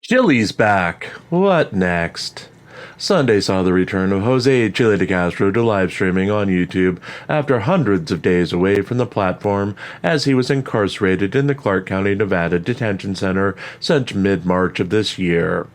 Chille's back. What next? Sunday saw the return of Jose Chille DeCastro to live streaming on YouTube after hundreds of days away from the platform as he was incarcerated in the Clark County, Nevada detention center since mid-March of this year.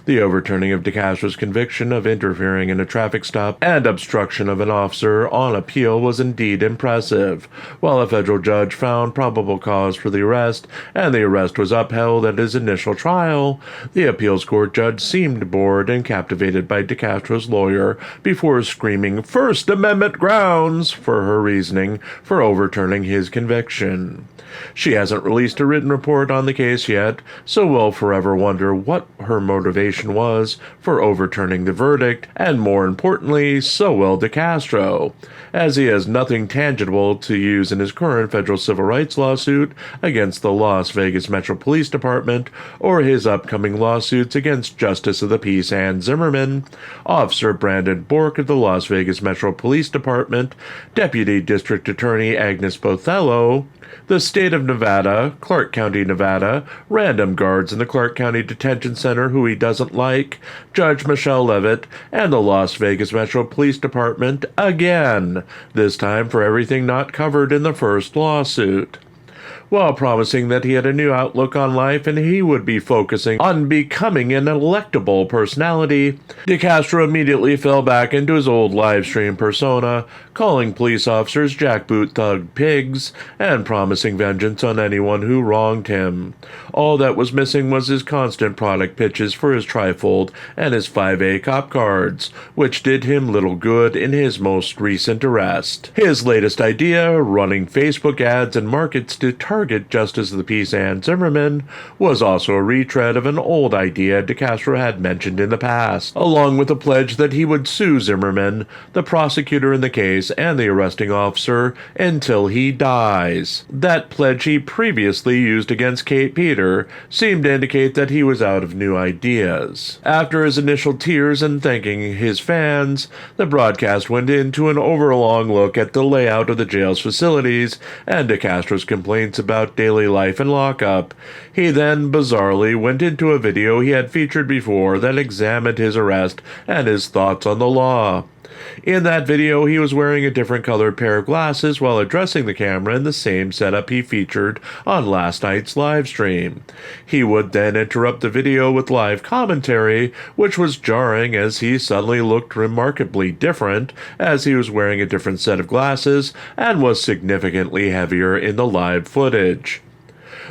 The overturning of DeCastro's conviction of interfering in a traffic stop and obstruction of an officer on appeal was indeed impressive, while a federal judge found probable cause for the arrest and the arrest was upheld at his initial trial. The appeals court judge seemed bored and captivated by DeCastro's lawyer before screaming First Amendment grounds for her reasoning for overturning his conviction. She hasn't released a written report on the case yet, so we'll forever wonder what her motivation was for overturning the verdict, and more importantly, so will DeCastro, as he has nothing tangible to use in his current federal civil rights lawsuit against the Las Vegas Metro Police Department or his upcoming lawsuits against Justice of the Peace Ann Zimmerman, Officer Brandon Bork of the Las Vegas Metro Police Department, Deputy District Attorney Agnes Bothello, the state of Nevada, Clark County, Nevada, random guards in the Clark County Detention Center who he doesn't like, Judge Michelle Levitt, and the Las Vegas Metro Police Department again, this time for everything not covered in the first lawsuit. While promising that he had a new outlook on life and he would be focusing on becoming an electable personality, DeCastro immediately fell back into his old livestream persona, calling police officers jackboot thug pigs and promising vengeance on anyone who wronged him. All that was missing was his constant product pitches for his trifold and his 5A cop cards, which did him little good in his most recent arrest. His latest idea, running Facebook ads and markets to target Justice of the Peace Ann Zimmerman, was also a retread of an old idea DeCastro had mentioned in the past, along with a pledge that he would sue Zimmerman, the prosecutor in the case, and the arresting officer until he dies. That pledge he previously used against Kate Peter seemed to indicate that he was out of new ideas. After his initial tears and thanking his fans, the broadcast went into an overlong look at the layout of the jail's facilities and DeCastro's complaints about daily life and lockup. He then, bizarrely, went into a video he had featured before that examined his arrest and his thoughts on the law. In that video, he was wearing a different colored pair of glasses while addressing the camera in the same setup he featured on last night's live stream. He would then interrupt the video with live commentary, which was jarring as he suddenly looked remarkably different as he was wearing a different set of glasses and was significantly heavier in the live footage.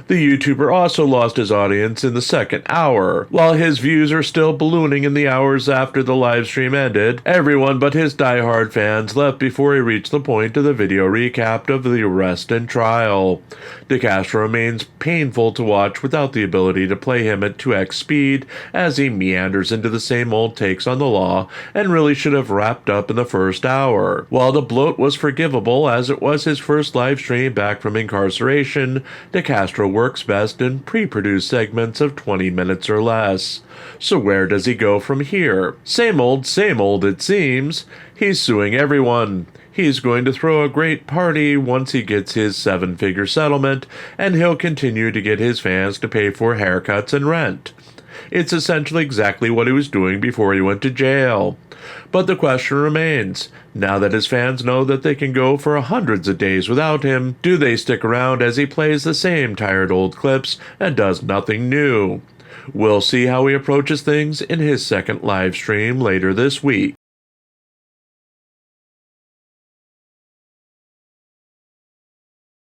The YouTuber also lost his audience in the second hour. While his views are still ballooning in the hours after the live stream ended, everyone but his die-hard fans left before he reached the point of the video recap of the arrest and trial. DeCastro remains painful to watch without the ability to play him at 2x speed as he meanders into the same old takes on the law and really should have wrapped up in the first hour. While the bloat was forgivable as it was his first live stream back from incarceration, DeCastro works best in pre-produced segments of 20 minutes or less. So where does he go from here? Same old it seems. He's suing everyone. He's going to throw a great party once he gets his 7-figure settlement, and he'll continue to get his fans to pay for haircuts and rent. It's essentially exactly what he was doing before he went to jail. But the question remains, now that his fans know that they can go for hundreds of days without him, do they stick around as he plays the same tired old clips and does nothing new? We'll see how he approaches things in his second live stream later this week.